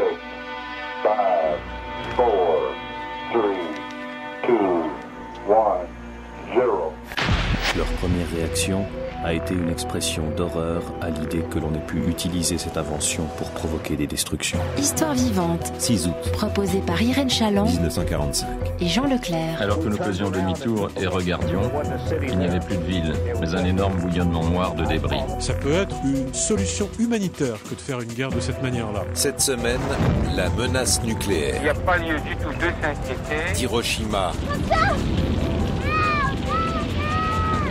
5, 4, 3, 2, 1, 0. Leur première réaction a été une expression d'horreur à l'idée que l'on ait pu utiliser cette invention pour provoquer des destructions. Histoire vivante. 6 août. Proposée par Irène Chaland 1945. et Jean Leclerc. Alors que nous faisions demi-tour et regardions, il n'y avait plus de ville, mais un énorme bouillonnement noir de débris. Ça peut être une solution humanitaire que de faire une guerre de cette manière-là. Cette semaine, la menace nucléaire. Il n'y a pas lieu du tout de s'inquiéter. D'Hiroshima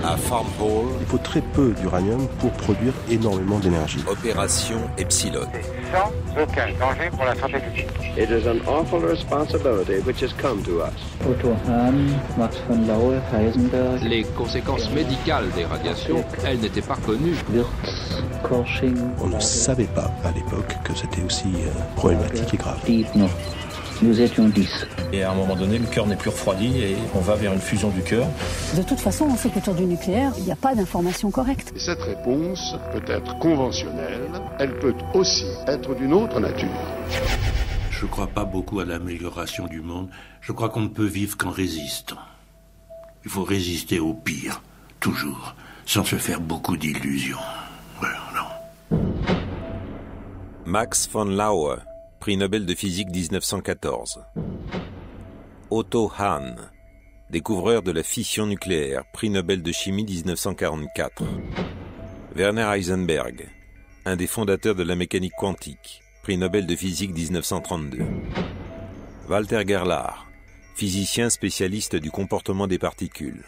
à Farm Hall. Il faut très peu d'uranium pour produire énormément d'énergie. Opération Epsilon. Sans aucun danger pour la santé publique. It is an awful responsibility which has come to us. Otto Hahn, Max von Laue, Heisenberg. Les conséquences médicales des radiations, elles n'étaient pas connues. Wirtz, Korsching. On ne savait pas à l'époque que c'était aussi problématique et grave. Nous étions 10. Et à un moment donné, le cœur n'est plus refroidi et on va vers une fusion du cœur. De toute façon, on sait qu'autour du nucléaire, il n'y a pas d'information correcte. Et cette réponse peut être conventionnelle, elle peut aussi être d'une autre nature. Je ne crois pas beaucoup à l'amélioration du monde. Je crois qu'on ne peut vivre qu'en résistant. Il faut résister au pire, toujours, sans se faire beaucoup d'illusions. Non. Max von Laue, prix Nobel de physique 1914. Otto Hahn, découvreur de la fission nucléaire, prix Nobel de chimie 1944. Werner Heisenberg, un des fondateurs de la mécanique quantique, prix Nobel de physique 1932. Walter Gerlach, physicien spécialiste du comportement des particules.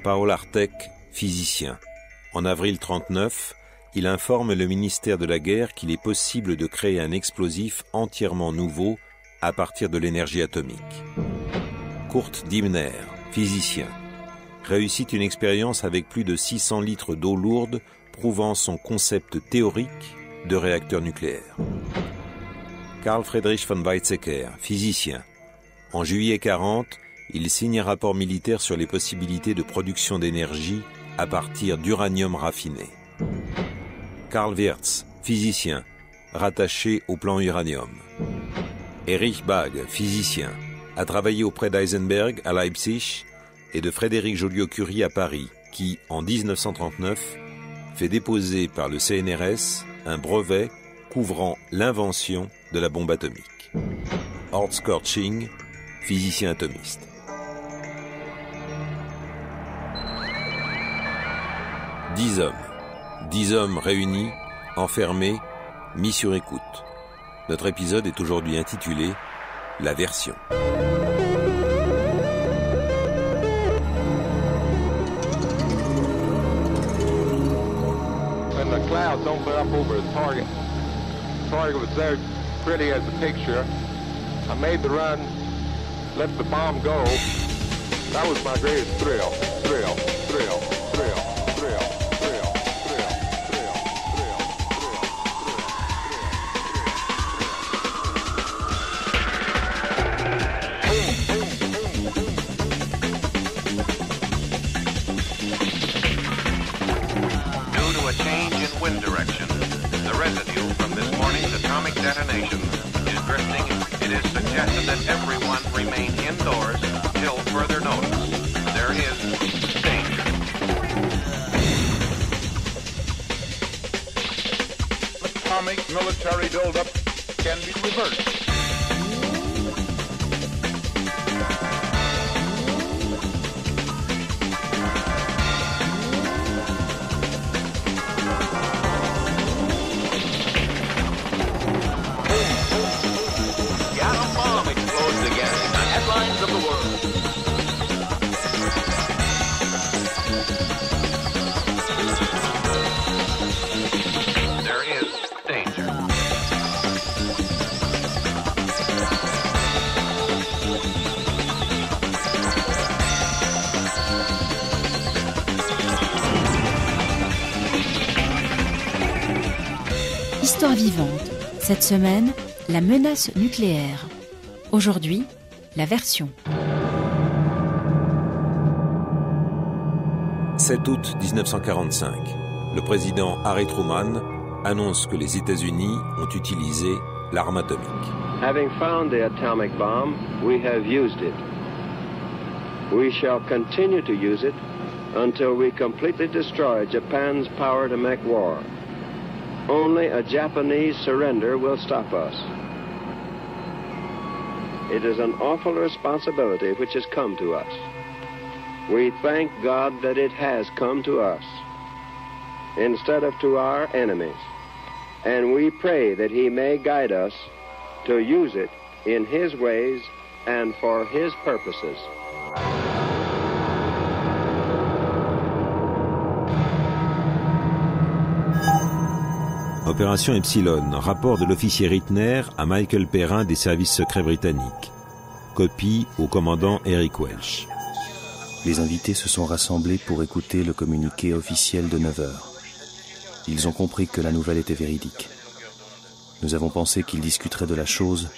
Paul Artek, physicien. En avril 1939, il informe le ministère de la Guerre qu'il est possible de créer un explosif entièrement nouveau à partir de l'énergie atomique. Kurt Diebner, physicien, réussit une expérience avec plus de 600 litres d'eau lourde prouvant son concept théorique de réacteur nucléaire. Carl Friedrich von Weizsäcker, physicien. En juillet 40, il signe un rapport militaire sur les possibilités de production d'énergie à partir d'uranium raffiné. Karl Wirtz, physicien, rattaché au plan uranium. Erich Bagg, physicien, a travaillé auprès d'Heisenberg à Leipzig et de Frédéric Joliot-Curie à Paris, qui, en 1939, fait déposer par le CNRS un brevet couvrant l'invention de la bombe atomique. Horst Korsching, physicien atomiste. Dix hommes réunis, enfermés, mis sur écoute. Notre épisode est aujourd'hui intitulé « La version ». When the clouds opened up over the target was there pretty as a picture. I made the run, let the bomb go. That was my greatest thrill. Military buildup can be reversed. The atom bomb explodes again. The headlines of the world. Histoire vivante. Cette semaine, la menace nucléaire. Aujourd'hui, la version. 7 août 1945, le président Harry Truman annonce que les États-Unis ont utilisé l'arme atomique. Having found the atomic bomb, we have used it. We shall continue to use it until we completely destroy Japan's power to make war. Only a Japanese surrender will stop us. It is an awful responsibility which has come to us. We thank God that it has come to us, instead of to our enemies. And we pray that He may guide us to use it in His ways and for His purposes. Opération Epsilon, rapport de l'officier Rittner à Michael Perrin des services secrets britanniques. Copie au commandant Eric Welch. Les invités se sont rassemblés pour écouter le communiqué officiel de 9 heures. Ils ont compris que la nouvelle était véridique. Nous avons pensé qu'ils discuteraient de la chose.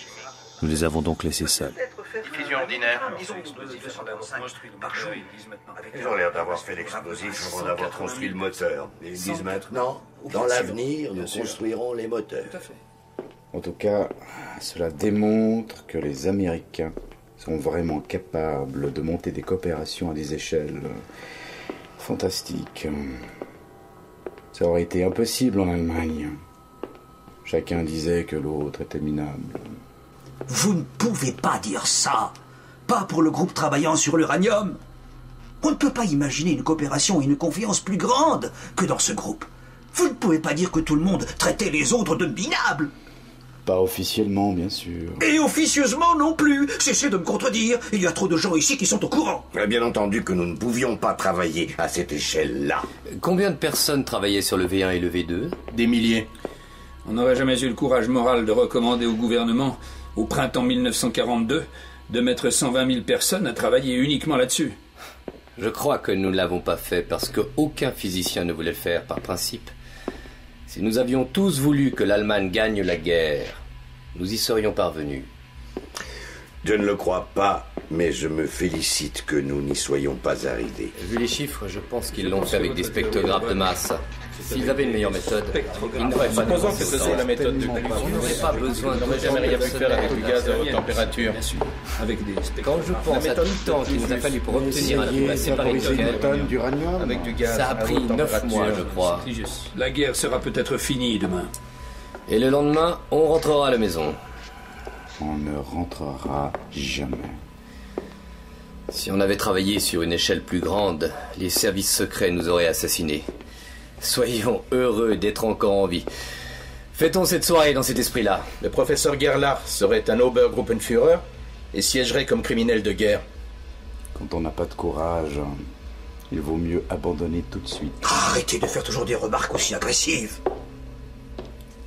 Nous les avons donc laissés seuls. Diffusion ordinaire. Ils ont l'air d'avoir fait l'explosif avant d'avoir construit le moteur. Et ils disent maintenant, dans l'avenir, nous construirons les moteurs. En tout cas, cela démontre que les Américains sont vraiment capables de monter des coopérations à des échelles fantastiques. Ça aurait été impossible en Allemagne. Chacun disait que l'autre était minable. Vous ne pouvez pas dire ça. Pas pour le groupe travaillant sur l'uranium. On ne peut pas imaginer une coopération et une confiance plus grande que dans ce groupe. Vous ne pouvez pas dire que tout le monde traitait les autres de minables. Pas officiellement, bien sûr. Et officieusement non plus. Cessez de me contredire. Il y a trop de gens ici qui sont au courant. Bien entendu que nous ne pouvions pas travailler à cette échelle-là. Combien de personnes travaillaient sur le V1 et le V2 ? Des milliers. On n'aurait jamais eu le courage moral de recommander au gouvernement, au printemps 1942, de mettre 120 000 personnes à travailler uniquement là-dessus. Je crois que nous ne l'avons pas fait parce qu'aucun physicien ne voulait le faire par principe. Si nous avions tous voulu que l'Allemagne gagne la guerre, nous y serions parvenus. Je ne le crois pas, mais je me félicite que nous n'y soyons pas arrivés. Vu les chiffres, je pense qu'ils l'ont fait avec des spectrographes de masse. S'ils avaient une meilleure méthode, ils n'auraient pas supposons que ce soit la méthode de Gluck. On n'aurait pas besoin de jamais rien pu faire avec du gaz à haute température. Quand je pense à tout le temps qu'il nous a fallu pour obtenir un climat séparé avec du gaz, ça a pris 9 mois, je crois. La guerre sera peut-être finie demain. Et le lendemain, on rentrera à la maison. On ne rentrera jamais. Si on avait travaillé sur une échelle plus grande, les services secrets nous auraient assassinés. Soyons heureux d'être encore en vie. Fêtons cette soirée dans cet esprit-là. Le professeur Gerlach serait un Obergruppenführer et siégerait comme criminel de guerre. Quand on n'a pas de courage, il vaut mieux abandonner tout de suite. Arrêtez de faire toujours des remarques aussi agressives.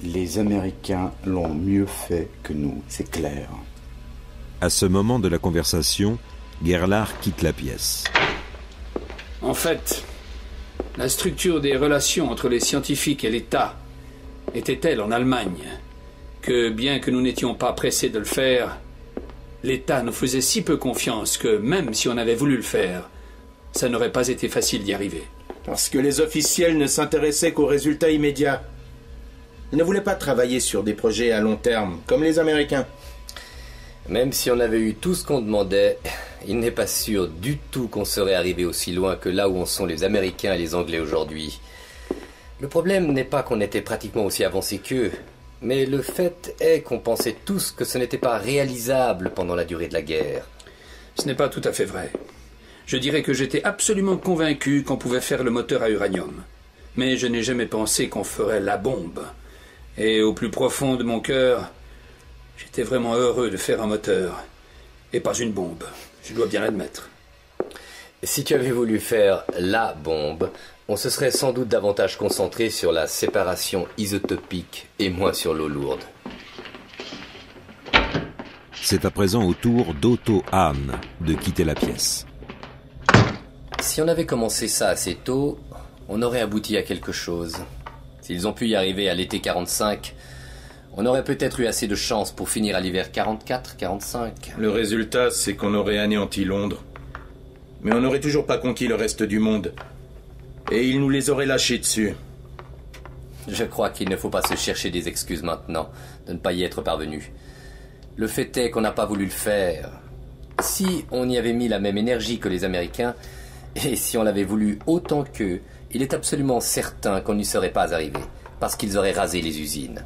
Les Américains l'ont mieux fait que nous, c'est clair. À ce moment de la conversation, Gerlach quitte la pièce. En fait, la structure des relations entre les scientifiques et l'État était telle en Allemagne que, bien que nous n'étions pas pressés de le faire, l'État nous faisait si peu confiance que, même si on avait voulu le faire, ça n'aurait pas été facile d'y arriver. Parce que les officiels ne s'intéressaient qu'aux résultats immédiats. Ils ne voulaient pas travailler sur des projets à long terme, comme les Américains. Même si on avait eu tout ce qu'on demandait, il n'est pas sûr du tout qu'on serait arrivé aussi loin que là où en sont les Américains et les Anglais aujourd'hui. Le problème n'est pas qu'on était pratiquement aussi avancés qu'eux, mais le fait est qu'on pensait tous que ce n'était pas réalisable pendant la durée de la guerre. Ce n'est pas tout à fait vrai. Je dirais que j'étais absolument convaincu qu'on pouvait faire le moteur à uranium. Mais je n'ai jamais pensé qu'on ferait la bombe. Et au plus profond de mon cœur, j'étais vraiment heureux de faire un moteur, et pas une bombe, je dois bien l'admettre. Si tu avais voulu faire la bombe, on se serait sans doute davantage concentré sur la séparation isotopique et moins sur l'eau lourde. C'est à présent au tour d'Otto Hahn de quitter la pièce. Si on avait commencé ça assez tôt, on aurait abouti à quelque chose. S'ils ont pu y arriver à l'été 45, on aurait peut-être eu assez de chance pour finir à l'hiver 44-45. Le résultat, c'est qu'on aurait anéanti Londres. Mais on n'aurait toujours pas conquis le reste du monde. Et ils nous les auraient lâchés dessus. Je crois qu'il ne faut pas se chercher des excuses maintenant de ne pas y être parvenu. Le fait est qu'on n'a pas voulu le faire. Si on y avait mis la même énergie que les Américains, et si on l'avait voulu autant qu'eux, il est absolument certain qu'on n'y serait pas arrivé, parce qu'ils auraient rasé les usines.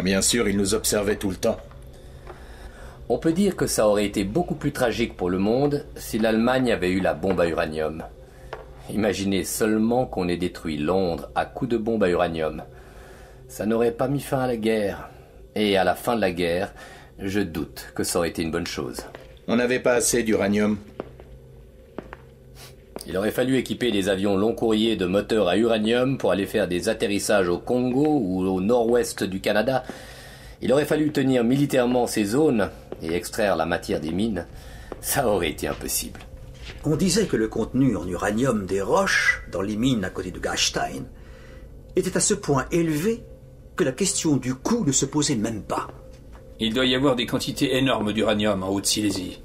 Bien sûr, ils nous observaient tout le temps. On peut dire que ça aurait été beaucoup plus tragique pour le monde si l'Allemagne avait eu la bombe à uranium. Imaginez seulement qu'on ait détruit Londres à coups de bombe à uranium. Ça n'aurait pas mis fin à la guerre. Et à la fin de la guerre, je doute que ça aurait été une bonne chose. On n'avait pas assez d'uranium. Il aurait fallu équiper des avions long courriers de moteurs à uranium pour aller faire des atterrissages au Congo ou au nord-ouest du Canada. Il aurait fallu tenir militairement ces zones et extraire la matière des mines. Ça aurait été impossible. On disait que le contenu en uranium des roches, dans les mines à côté de Gastein, était à ce point élevé que la question du coût ne se posait même pas. Il doit y avoir des quantités énormes d'uranium en Haute-Silésie.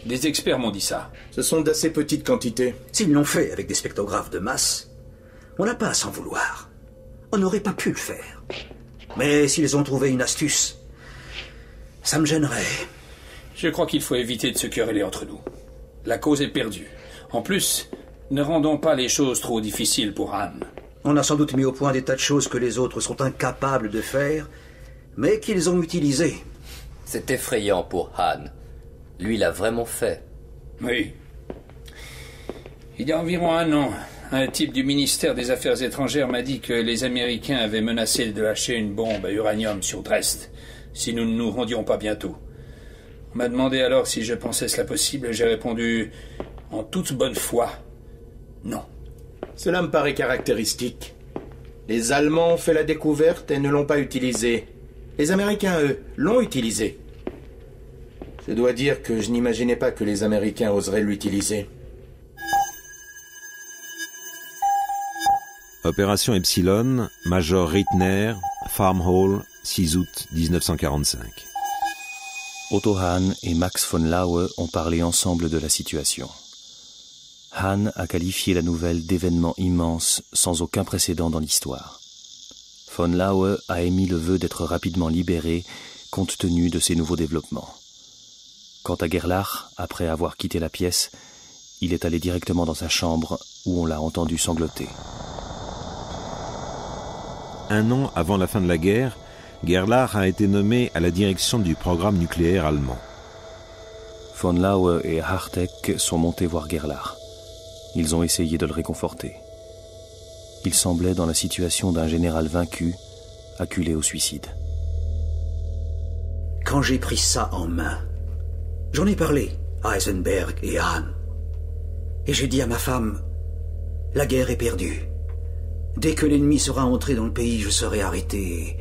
Des experts m'ont dit ça. Ce sont d'assez petites quantités. S'ils l'ont fait avec des spectrographes de masse, on n'a pas à s'en vouloir. On n'aurait pas pu le faire. Mais s'ils ont trouvé une astuce, ça me gênerait. Je crois qu'il faut éviter de se quereller entre nous. La cause est perdue. En plus, ne rendons pas les choses trop difficiles pour Anne. On a sans doute mis au point des tas de choses que les autres sont incapables de faire, mais qu'ils ont utilisées. C'est effrayant pour Han. Lui, l'a vraiment fait. Oui. Il y a environ 1 an, un type du ministère des Affaires étrangères m'a dit que les Américains avaient menacé de lâcher une bombe à uranium sur Dresde, si nous ne nous rendions pas bientôt. On m'a demandé alors si je pensais cela possible, et j'ai répondu, en toute bonne foi, non. Cela me paraît caractéristique. Les Allemands ont fait la découverte et ne l'ont pas utilisée. Les Américains, eux, l'ont utilisée. Je dois dire que je n'imaginais pas que les Américains oseraient l'utiliser. Opération Epsilon, Major Rittner, Farm Hall, 6 août 1945. Otto Hahn et Max von Laue ont parlé ensemble de la situation. Hahn a qualifié la nouvelle d'événement immense sans aucun précédent dans l'histoire. Von Laue a émis le vœu d'être rapidement libéré compte tenu de ces nouveaux développements. Quant à Gerlach, après avoir quitté la pièce, il est allé directement dans sa chambre où on l'a entendu sangloter. 1 an avant la fin de la guerre, Gerlach a été nommé à la direction du programme nucléaire allemand. Von Laue et Hartek sont montés voir Gerlach. Ils ont essayé de le réconforter. Il semblait dans la situation d'un général vaincu, acculé au suicide. Quand j'ai pris ça en main, j'en ai parlé à Heisenberg et à Hahn. Et j'ai dit à ma femme, la guerre est perdue. Dès que l'ennemi sera entré dans le pays, je serai arrêté et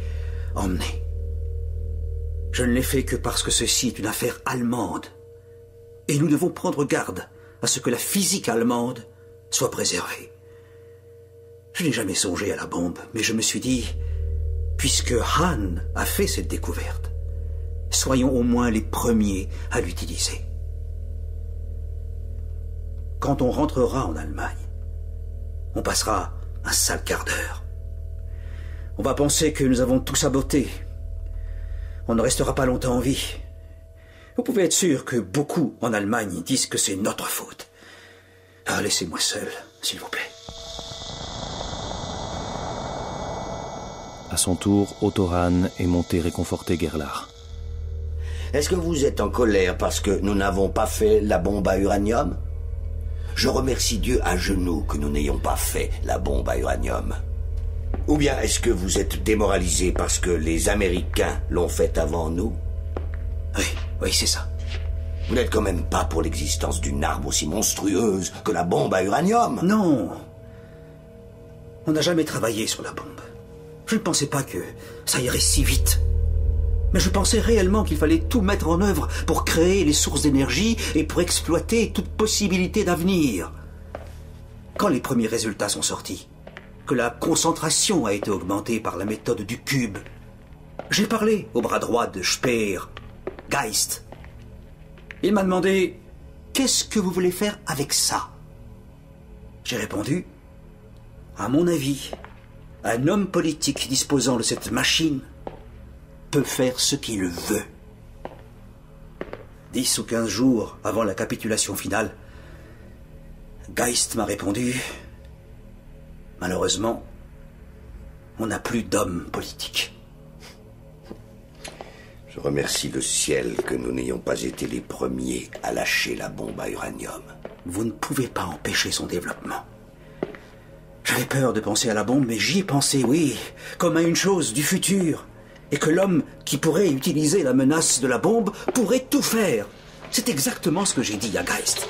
emmené. Je ne l'ai fait que parce que ceci est une affaire allemande. Et nous devons prendre garde à ce que la physique allemande soit préservée. Je n'ai jamais songé à la bombe, mais je me suis dit, puisque Hahn a fait cette découverte, soyons au moins les premiers à l'utiliser. Quand on rentrera en Allemagne, on passera un sale quart d'heure. On va penser que nous avons tout saboté. On ne restera pas longtemps en vie. Vous pouvez être sûr que beaucoup en Allemagne disent que c'est notre faute. Ah, laissez-moi seul, s'il vous plaît. À son tour, Otto Hahn est monté réconforter Gerlach. Est-ce que vous êtes en colère parce que nous n'avons pas fait la bombe à uranium? Je remercie Dieu à genoux que nous n'ayons pas fait la bombe à uranium. Ou bien est-ce que vous êtes démoralisé parce que les Américains l'ont fait avant nous? Oui, c'est ça. Vous n'êtes quand même pas pour l'existence d'une arme aussi monstrueuse que la bombe à uranium? Non. On n'a jamais travaillé sur la bombe. Je ne pensais pas que ça irait si vite. Mais je pensais réellement qu'il fallait tout mettre en œuvre pour créer les sources d'énergie et pour exploiter toute possibilité d'avenir. Quand les premiers résultats sont sortis, que la concentration a été augmentée par la méthode du cube, j'ai parlé au bras droit de Speer, Geist. Il m'a demandé « Qu'est-ce que vous voulez faire avec ça ?» J'ai répondu « À mon avis, Un homme politique disposant de cette machine peut faire ce qu'il veut. 10 ou 15 jours avant la capitulation finale, Geist m'a répondu « Malheureusement, on n'a plus d'hommes politiques. » Je remercie le ciel que nous n'ayons pas été les premiers à lâcher la bombe à uranium. Vous ne pouvez pas empêcher son développement. J'avais peur de penser à la bombe, mais j'y ai pensé, oui, comme à une chose du futur. Et que l'homme qui pourrait utiliser la menace de la bombe pourrait tout faire. C'est exactement ce que j'ai dit à Geist.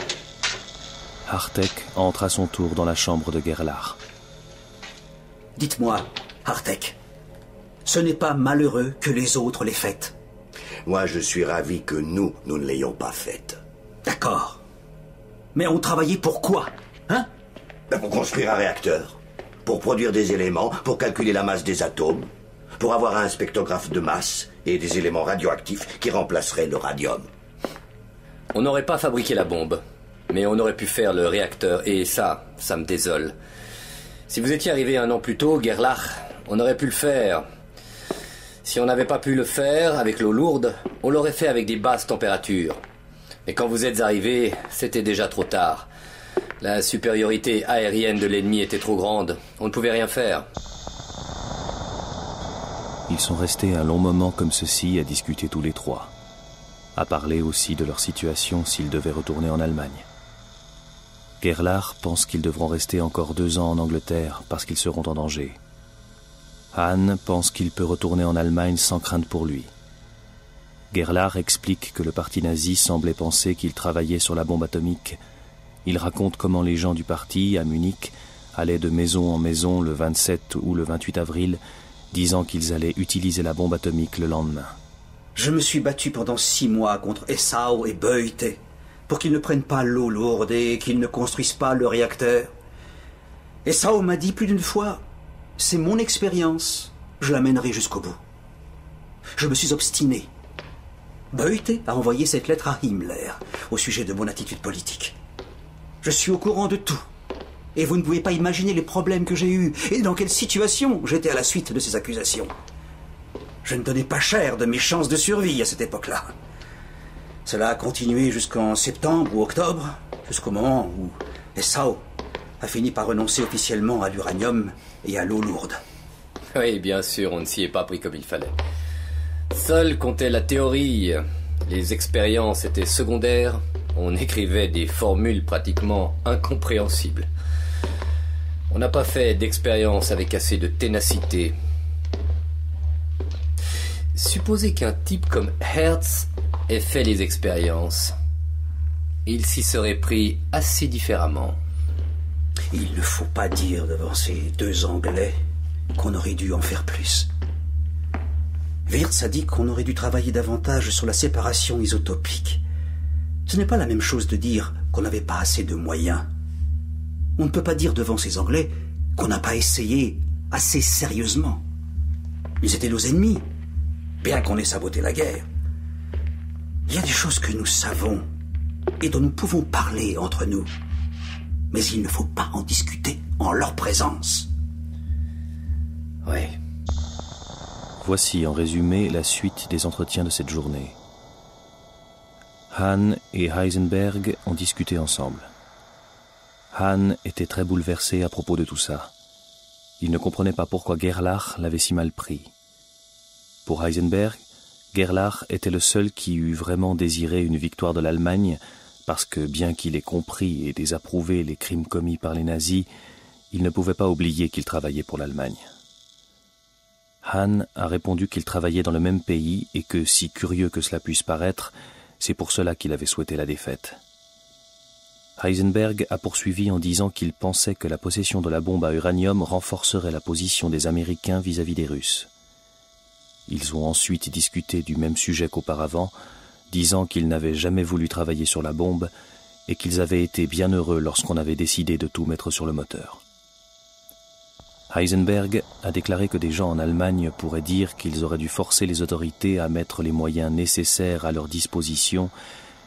Hartek entre à son tour dans la chambre de Gerlach. Dites-moi, Hartek, ce n'est pas malheureux que les autres l'aient faite? Moi, je suis ravi que nous ne l'ayons pas faite. D'accord. Mais on travaillait pour quoi, hein? Pour construire un réacteur, pour produire des éléments, pour calculer la masse des atomes, pour avoir un spectrographe de masse et des éléments radioactifs qui remplaceraient le radium. On n'aurait pas fabriqué la bombe, mais on aurait pu faire le réacteur, et ça me désole. Si vous étiez arrivé 1 an plus tôt, Gerlach, on aurait pu le faire. Si on n'avait pas pu le faire avec l'eau lourde, on l'aurait fait avec des basses températures. Mais quand vous êtes arrivé, c'était déjà trop tard. La supériorité aérienne de l'ennemi était trop grande. On ne pouvait rien faire. Ils sont restés un long moment comme ceci à discuter tous les trois, à parler aussi de leur situation s'ils devaient retourner en Allemagne. Gerlach pense qu'ils devront rester encore 2 ans en Angleterre parce qu'ils seront en danger. Hahn pense qu'il peut retourner en Allemagne sans crainte pour lui. Gerlach explique que le parti nazi semblait penser qu'il travaillait sur la bombe atomique. Il raconte comment les gens du parti, à Munich, allaient de maison en maison le 27 ou le 28 avril, disant qu'ils allaient utiliser la bombe atomique le lendemain. Je me suis battu pendant 6 mois contre Essau et Beute pour qu'ils ne prennent pas l'eau lourde et qu'ils ne construisent pas le réacteur. Essau m'a dit plus d'une fois, c'est mon expérience, je la mènerai jusqu'au bout. Je me suis obstiné. Beute a envoyé cette lettre à Himmler au sujet de mon attitude politique. Je suis au courant de tout. Et vous ne pouvez pas imaginer les problèmes que j'ai eus et dans quelle situation j'étais à la suite de ces accusations. Je ne donnais pas cher de mes chances de survie à cette époque-là. Cela a continué jusqu'en septembre ou octobre, jusqu'au moment où Essau a fini par renoncer officiellement à l'uranium et à l'eau lourde. Oui, bien sûr, on ne s'y est pas pris comme il fallait. Seule comptait la théorie. Les expériences étaient secondaires. On écrivait des formules pratiquement incompréhensibles. On n'a pas fait d'expérience avec assez de ténacité. Supposez qu'un type comme Hertz ait fait les expériences. Il s'y serait pris assez différemment. Il ne faut pas dire devant ces 2 Anglais qu'on aurait dû en faire plus. Wirtz a dit qu'on aurait dû travailler davantage sur la séparation isotopique. Ce n'est pas la même chose de dire qu'on n'avait pas assez de moyens. On ne peut pas dire devant ces Anglais qu'on n'a pas essayé assez sérieusement. Ils étaient nos ennemis, bien qu'on ait saboté la guerre. Il y a des choses que nous savons et dont nous pouvons parler entre nous. Mais il ne faut pas en discuter en leur présence. Oui. Voici en résumé la suite des entretiens de cette journée. Hahn et Heisenberg ont discuté ensemble. Hahn était très bouleversé à propos de tout ça. Il ne comprenait pas pourquoi Gerlach l'avait si mal pris. Pour Heisenberg, Gerlach était le seul qui eût vraiment désiré une victoire de l'Allemagne, parce que, bien qu'il ait compris et désapprouvé les crimes commis par les nazis, il ne pouvait pas oublier qu'il travaillait pour l'Allemagne. Hahn a répondu qu'il travaillait dans le même pays et que, si curieux que cela puisse paraître, c'est pour cela qu'il avait souhaité la défaite. Heisenberg a poursuivi en disant qu'il pensait que la possession de la bombe à uranium renforcerait la position des Américains vis-à-vis des Russes. Ils ont ensuite discuté du même sujet qu'auparavant, disant qu'ils n'avaient jamais voulu travailler sur la bombe et qu'ils avaient été bien heureux lorsqu'on avait décidé de tout mettre sur le moteur. Heisenberg a déclaré que des gens en Allemagne pourraient dire qu'ils auraient dû forcer les autorités à mettre les moyens nécessaires à leur disposition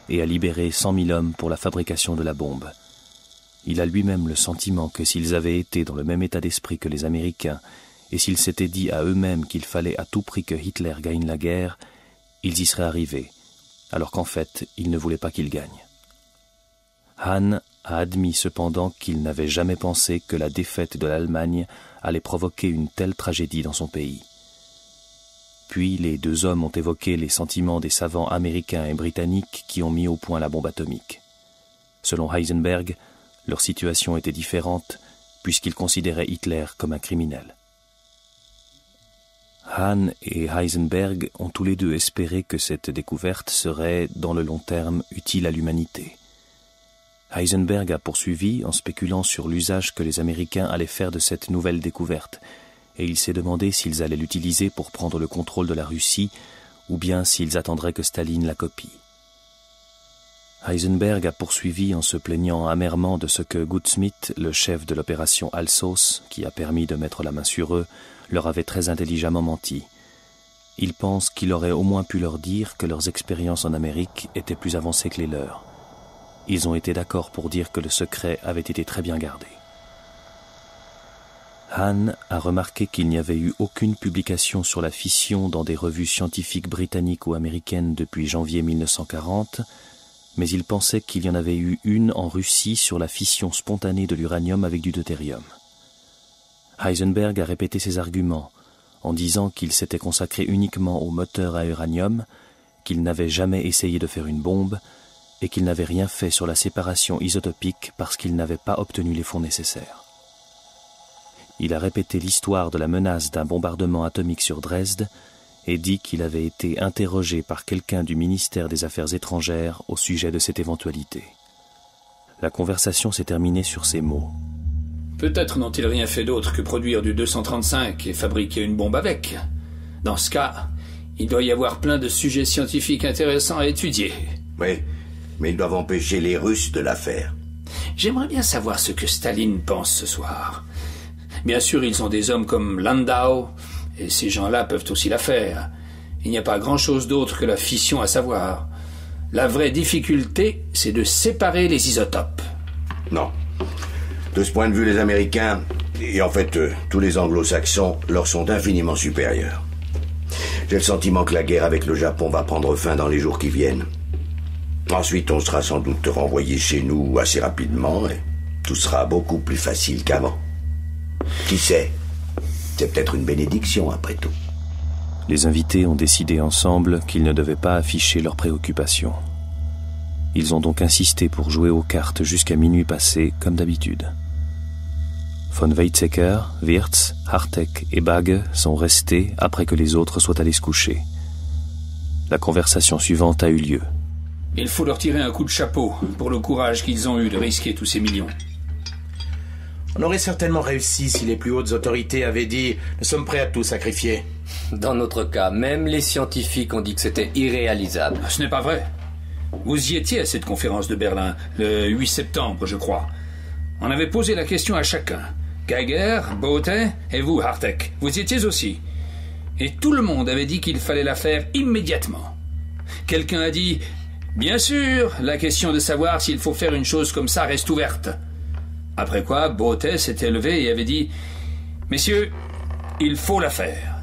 et à libérer 100 000 hommes pour la fabrication de la bombe. Il a lui-même le sentiment que s'ils avaient été dans le même état d'esprit que les Américains et s'ils s'étaient dit à eux-mêmes qu'il fallait à tout prix que Hitler gagne la guerre, ils y seraient arrivés, alors qu'en fait, ils ne voulaient pas qu'il gagne. Hahn a admis cependant qu'il n'avait jamais pensé que la défaite de l'Allemagne allait provoquer une telle tragédie dans son pays. Puis les deux hommes ont évoqué les sentiments des savants américains et britanniques qui ont mis au point la bombe atomique. Selon Heisenberg, leur situation était différente puisqu'ils considéraient Hitler comme un criminel. Hahn et Heisenberg ont tous les deux espéré que cette découverte serait, dans le long terme, utile à l'humanité. Heisenberg a poursuivi en spéculant sur l'usage que les Américains allaient faire de cette nouvelle découverte, et il s'est demandé s'ils allaient l'utiliser pour prendre le contrôle de la Russie, ou bien s'ils attendraient que Staline la copie. Heisenberg a poursuivi en se plaignant amèrement de ce que Goudsmit, le chef de l'opération Alsos, qui a permis de mettre la main sur eux, leur avait très intelligemment menti. Il pense qu'il aurait au moins pu leur dire que leurs expériences en Amérique étaient plus avancées que les leurs. Ils ont été d'accord pour dire que le secret avait été très bien gardé. Hahn a remarqué qu'il n'y avait eu aucune publication sur la fission dans des revues scientifiques britanniques ou américaines depuis janvier 1940, mais il pensait qu'il y en avait eu une en Russie sur la fission spontanée de l'uranium avec du deutérium. Heisenberg a répété ses arguments en disant qu'il s'était consacré uniquement aux moteurs à uranium, qu'il n'avait jamais essayé de faire une bombe et qu'il n'avait rien fait sur la séparation isotopique parce qu'il n'avait pas obtenu les fonds nécessaires. Il a répété l'histoire de la menace d'un bombardement atomique sur Dresde et dit qu'il avait été interrogé par quelqu'un du ministère des Affaires étrangères au sujet de cette éventualité. La conversation s'est terminée sur ces mots. Peut-être n'ont-ils rien fait d'autre que produire du 235 et fabriquer une bombe avec. Dans ce cas, il doit y avoir plein de sujets scientifiques intéressants à étudier. Oui, mais ils doivent empêcher les Russes de la faire. J'aimerais bien savoir ce que Staline pense ce soir. Bien sûr, ils ont des hommes comme Landau, et ces gens-là peuvent aussi la faire. Il n'y a pas grand-chose d'autre que la fission à savoir. La vraie difficulté, c'est de séparer les isotopes. Non. De ce point de vue, les Américains, et en fait tous les Anglo-Saxons, leur sont infiniment supérieurs. J'ai le sentiment que la guerre avec le Japon va prendre fin dans les jours qui viennent. Ensuite, on sera sans doute renvoyé chez nous assez rapidement, et tout sera beaucoup plus facile qu'avant. Qui sait? C'est peut-être une bénédiction, après tout. Les invités ont décidé ensemble qu'ils ne devaient pas afficher leurs préoccupations. Ils ont donc insisté pour jouer aux cartes jusqu'à minuit passé, comme d'habitude. Von Weizsäcker, Wirtz, Hartek et Bagge sont restés après que les autres soient allés se coucher. La conversation suivante a eu lieu. Il faut leur tirer un coup de chapeau pour le courage qu'ils ont eu de risquer tous ces millions. On aurait certainement réussi si les plus hautes autorités avaient dit « Nous sommes prêts à tout sacrifier ». Dans notre cas, même les scientifiques ont dit que c'était irréalisable. Ce n'est pas vrai. Vous y étiez à cette conférence de Berlin, le 8 septembre, je crois. On avait posé la question à chacun. Geiger, Botha et vous, Hartek. Vous y étiez aussi. Et tout le monde avait dit qu'il fallait la faire immédiatement. Quelqu'un a dit « Bien sûr, la question de savoir s'il faut faire une chose comme ça reste ouverte. » Après quoi, Botha s'était levé et avait dit « Messieurs, il faut la faire. »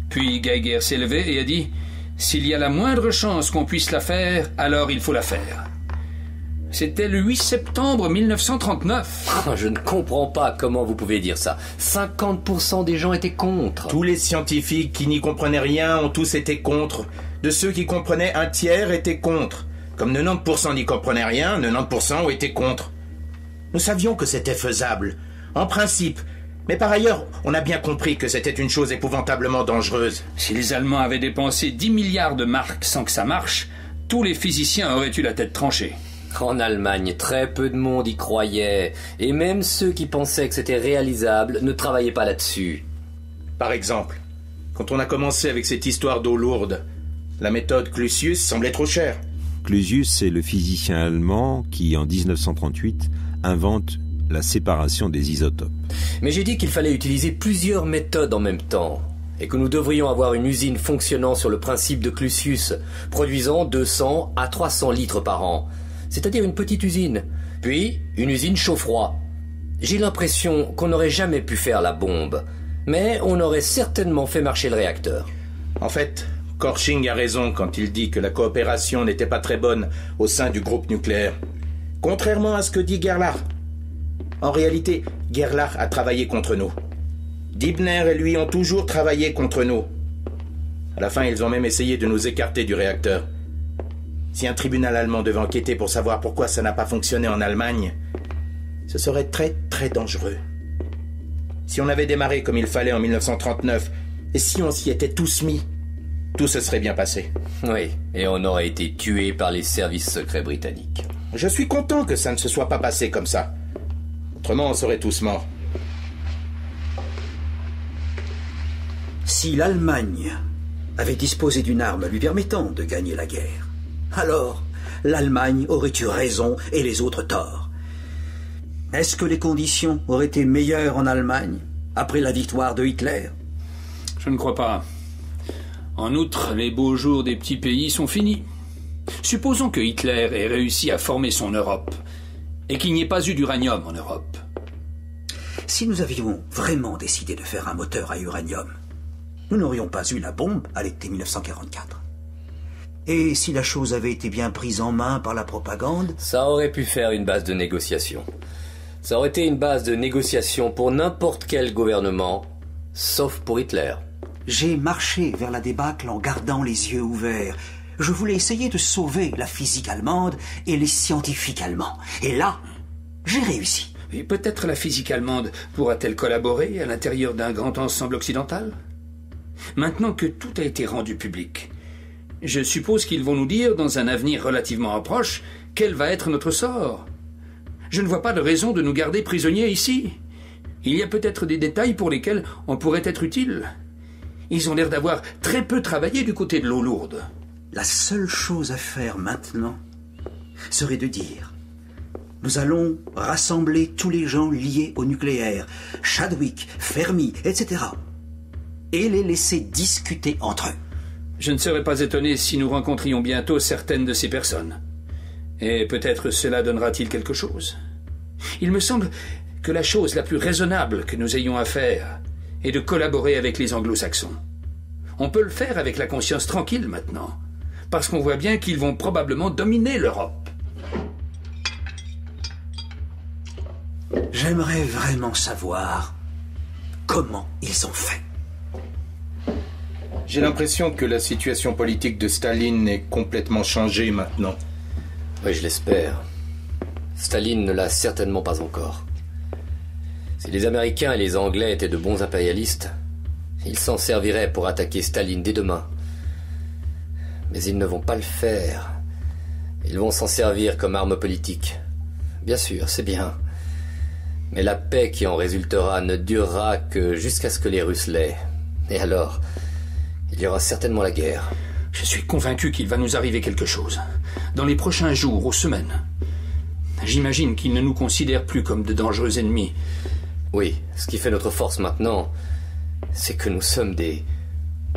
Puis Geiger s'est levé et a dit « S'il y a la moindre chance qu'on puisse la faire, alors il faut la faire. » C'était le 8 septembre 1939. Je ne comprends pas comment vous pouvez dire ça. 50% des gens étaient contre. Tous les scientifiques qui n'y comprenaient rien ont tous été contre. De ceux qui comprenaient, un tiers étaient contre. Comme 90% n'y comprenaient rien, 90% ont été contre. Nous savions que c'était faisable, en principe. Mais par ailleurs, on a bien compris que c'était une chose épouvantablement dangereuse. Si les Allemands avaient dépensé 10 milliards de marks sans que ça marche, tous les physiciens auraient eu la tête tranchée. En Allemagne, très peu de monde y croyait. Et même ceux qui pensaient que c'était réalisable ne travaillaient pas là-dessus. Par exemple, quand on a commencé avec cette histoire d'eau lourde, la méthode Clusius semblait trop chère. Clusius, c'est le physicien allemand qui, en 1938, invente la séparation des isotopes. Mais j'ai dit qu'il fallait utiliser plusieurs méthodes en même temps, et que nous devrions avoir une usine fonctionnant sur le principe de Clusius, produisant 200 à 300 litres par an, c'est-à-dire une petite usine, puis une usine chaud-froid. J'ai l'impression qu'on n'aurait jamais pu faire la bombe, Mais on aurait certainement fait marcher le réacteur. En fait, Korching a raison quand il dit que la coopération n'était pas très bonne au sein du groupe nucléaire. Contrairement à ce que dit Gerlach. En réalité, Gerlach a travaillé contre nous. Dibner et lui ont toujours travaillé contre nous. À la fin, ils ont même essayé de nous écarter du réacteur. Si un tribunal allemand devait enquêter pour savoir pourquoi ça n'a pas fonctionné en Allemagne, ce serait très très dangereux. Si on avait démarré comme il fallait en 1939, et si on s'y était tous mis, tout se serait bien passé. Oui, et on aurait été tués par les services secrets britanniques. Je suis content que ça ne se soit pas passé comme ça. Autrement, on serait tous morts. Si l'Allemagne avait disposé d'une arme lui permettant de gagner la guerre, alors l'Allemagne aurait eu raison et les autres tort. Est-ce que les conditions auraient été meilleures en Allemagne après la victoire de Hitler? Je ne crois pas. En outre, les beaux jours des petits pays sont finis. Supposons que Hitler ait réussi à former son Europe et qu'il n'y ait pas eu d'uranium en Europe. Si nous avions vraiment décidé de faire un moteur à uranium, nous n'aurions pas eu la bombe à l'été 1944. Et si la chose avait été bien prise en main par la propagande... Ça aurait pu faire une base de négociation. Ça aurait été une base de négociation pour n'importe quel gouvernement, sauf pour Hitler. J'ai marché vers la débâcle en gardant les yeux ouverts. Je voulais essayer de sauver la physique allemande et les scientifiques allemands. Et là, j'ai réussi. Et peut-être la physique allemande pourra-t-elle collaborer à l'intérieur d'un grand ensemble occidental? Maintenant que tout a été rendu public, je suppose qu'ils vont nous dire, dans un avenir relativement proche, quel va être notre sort. Je ne vois pas de raison de nous garder prisonniers ici. Il y a peut-être des détails pour lesquels on pourrait être utile. Ils ont l'air d'avoir très peu travaillé du côté de l'eau lourde. La seule chose à faire maintenant serait de dire: nous allons rassembler tous les gens liés au nucléaire, Chadwick, Fermi, etc., et les laisser discuter entre eux. Je ne serais pas étonné si nous rencontrions bientôt certaines de ces personnes. Et peut-être cela donnera-t-il quelque chose. Il me semble que la chose la plus raisonnable que nous ayons à faire est de collaborer avec les anglo-saxons. On peut le faire avec la conscience tranquille maintenant, parce qu'on voit bien qu'ils vont probablement dominer l'Europe. J'aimerais vraiment savoir comment ils ont fait. J'ai l'impression que la situation politique de Staline est complètement changée maintenant. Oui, je l'espère. Staline ne l'a certainement pas encore. Si les Américains et les Anglais étaient de bons impérialistes, ils s'en serviraient pour attaquer Staline dès demain. Mais ils ne vont pas le faire. Ils vont s'en servir comme arme politique. Bien sûr, c'est bien. Mais la paix qui en résultera ne durera que jusqu'à ce que les Russes l'aient. Et alors, il y aura certainement la guerre. Je suis convaincu qu'il va nous arriver quelque chose. Dans les prochains jours ou semaines. J'imagine qu'ils ne nous considèrent plus comme de dangereux ennemis. Oui, ce qui fait notre force maintenant, c'est que nous sommes des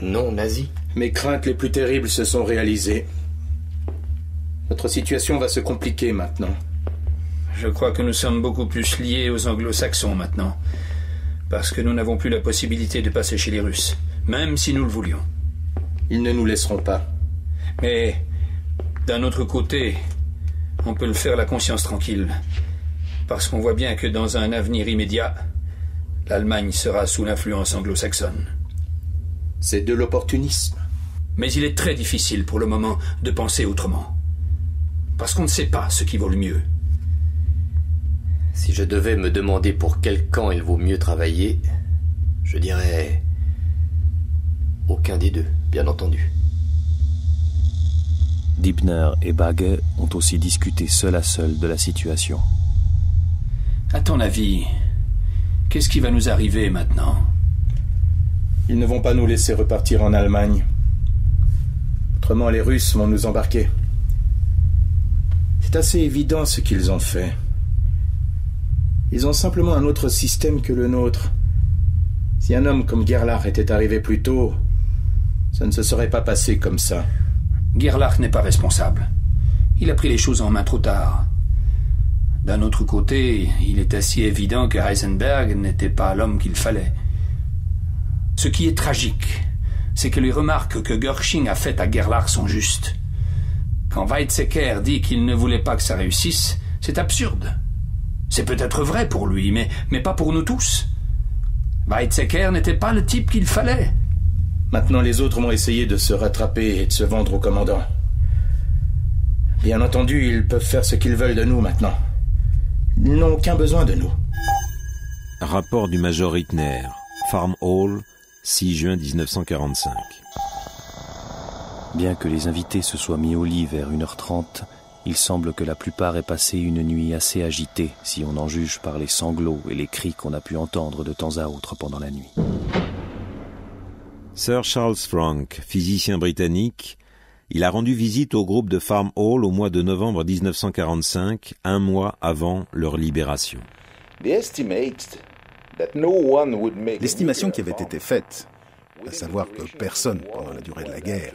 non-nazis. Mes craintes les plus terribles se sont réalisées. Notre situation va se compliquer maintenant. Je crois que nous sommes beaucoup plus liés aux anglo-saxons maintenant. Parce que nous n'avons plus la possibilité de passer chez les Russes. Même si nous le voulions. Ils ne nous laisseront pas. Mais, d'un autre côté, on peut le faire la conscience tranquille. Parce qu'on voit bien que dans un avenir immédiat, l'Allemagne sera sous l'influence anglo-saxonne. C'est de l'opportunisme. Mais il est très difficile pour le moment de penser autrement. Parce qu'on ne sait pas ce qui vaut le mieux. Si je devais me demander pour quel camp il vaut mieux travailler, je dirais aucun des deux, bien entendu. Dibner et Bagge ont aussi discuté seul à seul de la situation. À ton avis, qu'est-ce qui va nous arriver maintenant? Ils ne vont pas nous laisser repartir en Allemagne. Autrement, les Russes vont nous embarquer. C'est assez évident ce qu'ils ont fait. Ils ont simplement un autre système que le nôtre. Si un homme comme Gerlach était arrivé plus tôt, ça ne se serait pas passé comme ça. Gerlach n'est pas responsable. Il a pris les choses en main trop tard. D'un autre côté, il est assez évident que Heisenberg n'était pas l'homme qu'il fallait. Ce qui est tragique, c'est que les remarques que Görsching a faites à Gerlach sont justes. Quand Weizsäcker dit qu'il ne voulait pas que ça réussisse, c'est absurde. C'est peut-être vrai pour lui, mais pas pour nous tous. Weizsäcker n'était pas le type qu'il fallait. Maintenant, les autres vont essayer de se rattraper et de se vendre au commandant. Bien entendu, ils peuvent faire ce qu'ils veulent de nous maintenant. Ils n'ont aucun besoin de nous. Rapport du major Hittner, Farm Hall, 6 juin 1945. Bien que les invités se soient mis au lit vers 1h30, il semble que la plupart aient passé une nuit assez agitée, si on en juge par les sanglots et les cris qu'on a pu entendre de temps à autre pendant la nuit. Sir Charles Frank, physicien britannique, il a rendu visite au groupe de Farm Hall au mois de novembre 1945, un mois avant leur libération. L'estimation qui avait été faite, à savoir que personne, pendant la durée de la guerre,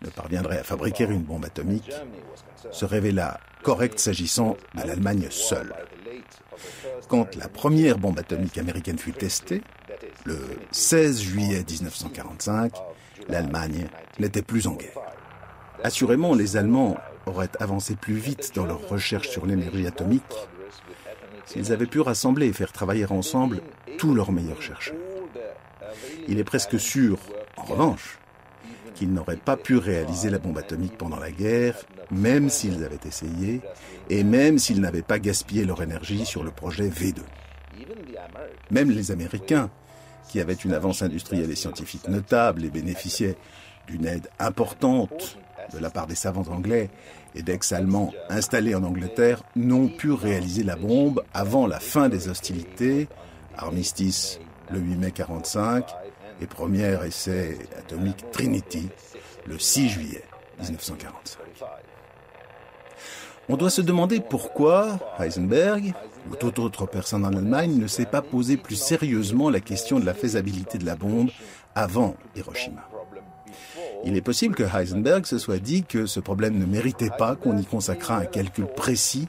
ne parviendrait à fabriquer une bombe atomique, se révéla correcte s'agissant de l'Allemagne seule. Quand la première bombe atomique américaine fut testée, le 16 juillet 1945, l'Allemagne n'était plus en guerre. Assurément, les Allemands auraient avancé plus vite dans leurs recherches sur l'énergie atomique s'ils avaient pu rassembler et faire travailler ensemble tous leurs meilleurs chercheurs. Il est presque sûr, en revanche, qu'ils n'auraient pas pu réaliser la bombe atomique pendant la guerre, même s'ils avaient essayé, et même s'ils n'avaient pas gaspillé leur énergie sur le projet V2. Même les Américains, qui avaient une avance industrielle et scientifique notable et bénéficiaient d'une aide importante de la part des savants anglais et d'ex-allemands installés en Angleterre, n'ont pu réaliser la bombe avant la fin des hostilités, armistice le 8 mai 1945 et premier essai atomique Trinity le 6 juillet 1945. On doit se demander pourquoi Heisenberg, ou toute autre personne en Allemagne, ne s'est pas posé plus sérieusement la question de la faisabilité de la bombe avant Hiroshima. Il est possible que Heisenberg se soit dit que ce problème ne méritait pas qu'on y consacrât un calcul précis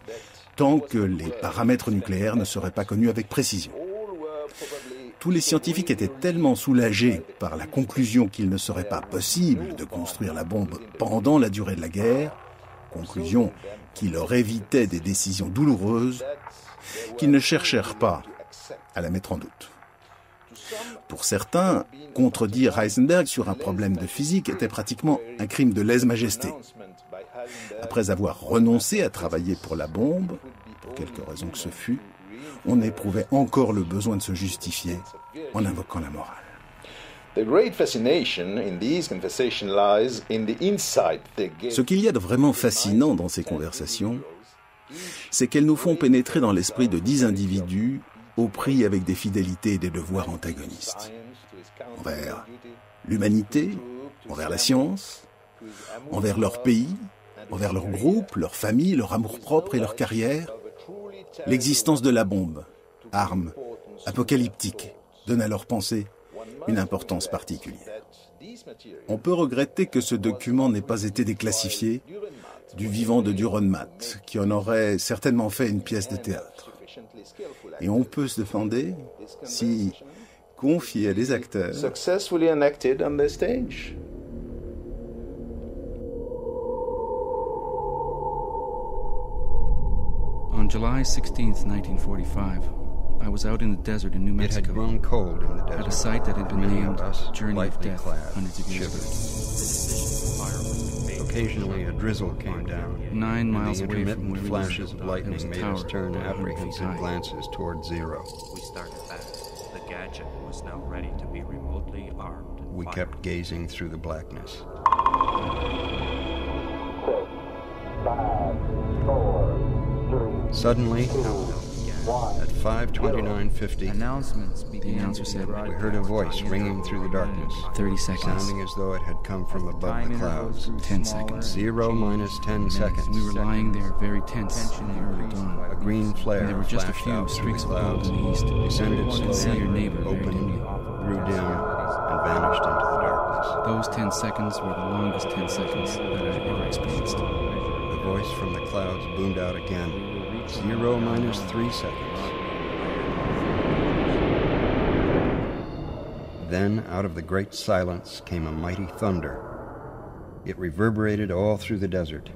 tant que les paramètres nucléaires ne seraient pas connus avec précision. Tous les scientifiques étaient tellement soulagés par la conclusion qu'il ne serait pas possible de construire la bombe pendant la durée de la guerre, conclusion qui leur évitait des décisions douloureuses, qu'ils ne cherchèrent pas à la mettre en doute. Pour certains, contredire Heisenberg sur un problème de physique était pratiquement un crime de lèse-majesté. Après avoir renoncé à travailler pour la bombe, pour quelque raison que ce fût, on éprouvait encore le besoin de se justifier en invoquant la morale. Ce qu'il y a de vraiment fascinant dans ces conversations, c'est qu'elles nous font pénétrer dans l'esprit de 10 individus au prix avec des fidélités et des devoirs antagonistes. Envers l'humanité, envers la science, envers leur pays, envers leur groupe, leur famille, leur amour-propre et leur carrière. L'existence de la bombe, arme apocalyptique, donne à leur pensée une importance particulière. On peut regretter que ce document n'ait pas été déclassifié du vivant de Dürrenmatt, qui en aurait certainement fait une pièce de théâtre. Et on peut se demander si, confié à des acteurs, successfully enacted on the stage. On July 16th, 1945, I was out in the desert in New Mexico. It had grown cold in the desert. At a site that had been named Journey of Death hundreds of years ago. Occasionally, a drizzle came down. 9 miles away from where we were, flashes of lightning made us turn apprehensive glances toward zero. We started fast. The gadget was now ready to be remotely armed. We kept gazing through the blackness. 6, 5, 4, 3, Suddenly, at 5:29:50, the announcer said, we heard a voice ringing through the darkness, 30 seconds. sounding as though it had come from above the clouds. 10 seconds. 0 minus 10 seconds. We were lying there very tense in the early dawn. A green flare And there were just a flashed few out through streaks the of gold clouds, in the east. descended You could see your neighbor very opened, dimly. grew dim, and vanished into the darkness. Those 10 seconds were the longest 10 seconds that I had ever experienced. The voice from the clouds boomed out again. 0 minus 3 seconds. Then, out of the great silence came a mighty thunder. It reverberated all through the desert,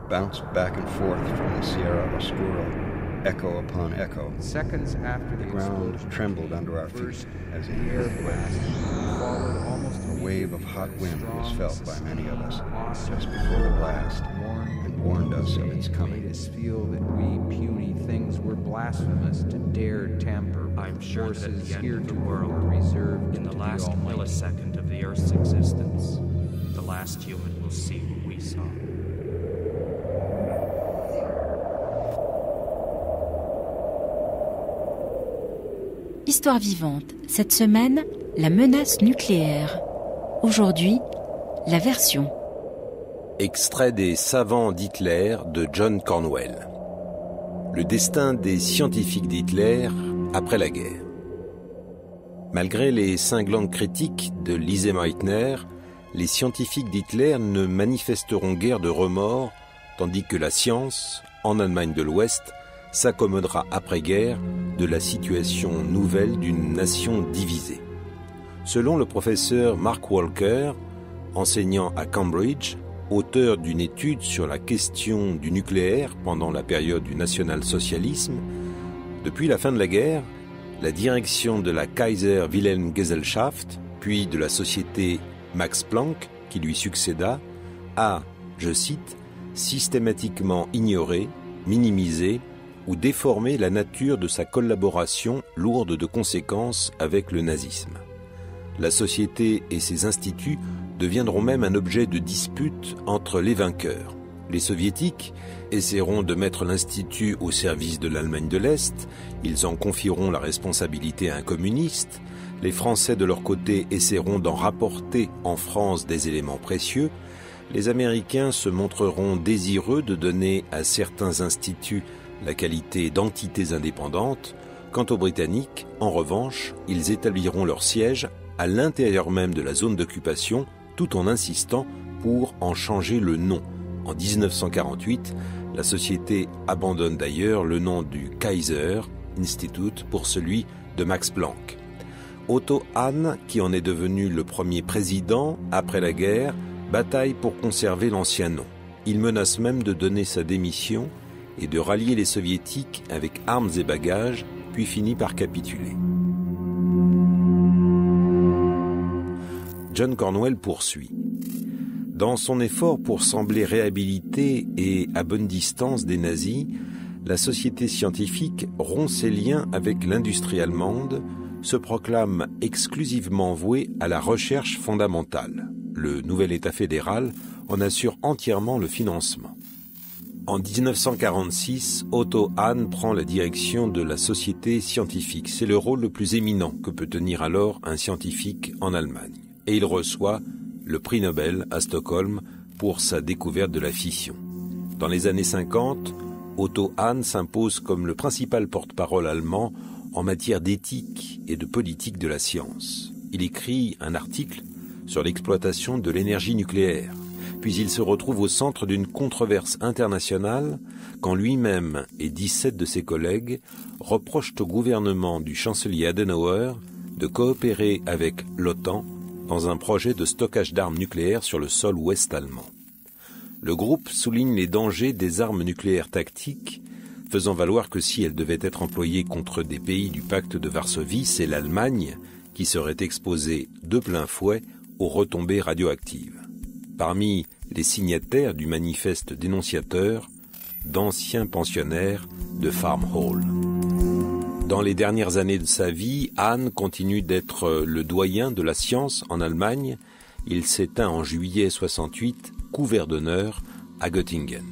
bounced back and forth from the Sierra Oscura, echo upon echo. Seconds after the ground trembled under our feet as an air blast followed almost a wave of hot wind was felt by many of us just before the blast and warned us of its coming. Made us feel that we puny things were blasphemous to dare tamper with I'm sure that at the end forces of the world, reserved in the to last Almighty. millisecond of the Earth's existence, the last human will see what we saw. Histoire vivante. Cette semaine, la menace nucléaire. Aujourd'hui, la version. Extrait des Savants d'Hitler de John Cornwell. Le destin des scientifiques d'Hitler après la guerre. Malgré les cinglantes critiques de Lise Meitner, les scientifiques d'Hitler ne manifesteront guère de remords, tandis que la science, en Allemagne de l'Ouest, s'accommodera après-guerre de la situation nouvelle d'une nation divisée. Selon le professeur Mark Walker, enseignant à Cambridge, auteur d'une étude sur la question du nucléaire pendant la période du national-socialisme, depuis la fin de la guerre, la direction de la Kaiser Wilhelm Gesellschaft, puis de la société Max Planck, qui lui succéda, a, je cite, systématiquement ignoré, minimisé ou déformé la nature de sa collaboration lourde de conséquences avec le nazisme. La société et ses instituts deviendront même un objet de dispute entre les vainqueurs. Les soviétiques essaieront de mettre l'institut au service de l'Allemagne de l'Est, ils en confieront la responsabilité à un communiste, les Français de leur côté essaieront d'en rapporter en France des éléments précieux, les Américains se montreront désireux de donner à certains instituts la qualité d'entités indépendantes. Quant aux Britanniques, en revanche, ils établiront leur siège à l'intérieur même de la zone d'occupation, tout en insistant pour en changer le nom. En 1948, la société abandonne d'ailleurs le nom du Kaiser Institute pour celui de Max Planck. Otto Hahn, qui en est devenu le premier président après la guerre, bataille pour conserver l'ancien nom. Il menace même de donner sa démission et de rallier les soviétiques avec armes et bagages, puis finit par capituler. John Cornwell poursuit. Dans son effort pour sembler réhabilité et à bonne distance des nazis, la société scientifique rompt ses liens avec l'industrie allemande, se proclame exclusivement vouée à la recherche fondamentale. Le nouvel État fédéral en assure entièrement le financement. En 1946, Otto Hahn prend la direction de la société scientifique. C'est le rôle le plus éminent que peut tenir alors un scientifique en Allemagne. Et il reçoit le prix Nobel à Stockholm pour sa découverte de la fission. Dans les années 50, Otto Hahn s'impose comme le principal porte-parole allemand en matière d'éthique et de politique de la science. Il écrit un article sur l'exploitation de l'énergie nucléaire. Puis il se retrouve au centre d'une controverse internationale quand lui-même et 17 de ses collègues reprochent au gouvernement du chancelier Adenauer de coopérer avec l'OTAN dans un projet de stockage d'armes nucléaires sur le sol ouest allemand. Le groupe souligne les dangers des armes nucléaires tactiques, faisant valoir que si elles devaient être employées contre des pays du pacte de Varsovie, c'est l'Allemagne qui serait exposée de plein fouet aux retombées radioactives. Parmi les signataires du manifeste dénonciateur, d'anciens pensionnaires de Farm Hall. Dans les dernières années de sa vie, Hahn continue d'être le doyen de la science en Allemagne. Il s'éteint en juillet 68, couvert d'honneur, à Göttingen.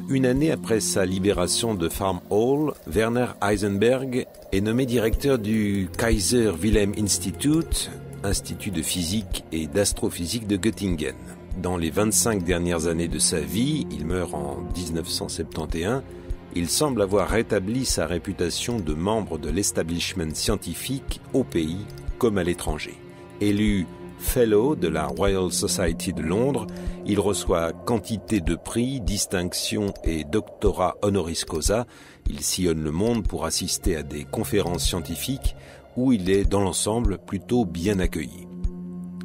Une année après sa libération de Farm Hall, Werner Heisenberg est nommé directeur du Kaiser Wilhelm Institute, institut de physique et d'astrophysique de Göttingen. Dans les 25 dernières années de sa vie, il meurt en 1971, il semble avoir rétabli sa réputation de membre de l'establishment scientifique au pays comme à l'étranger. Élu Fellow de la Royal Society de Londres, il reçoit quantité de prix, distinctions et doctorats honoris causa. Il sillonne le monde pour assister à des conférences scientifiques où il est dans l'ensemble plutôt bien accueilli.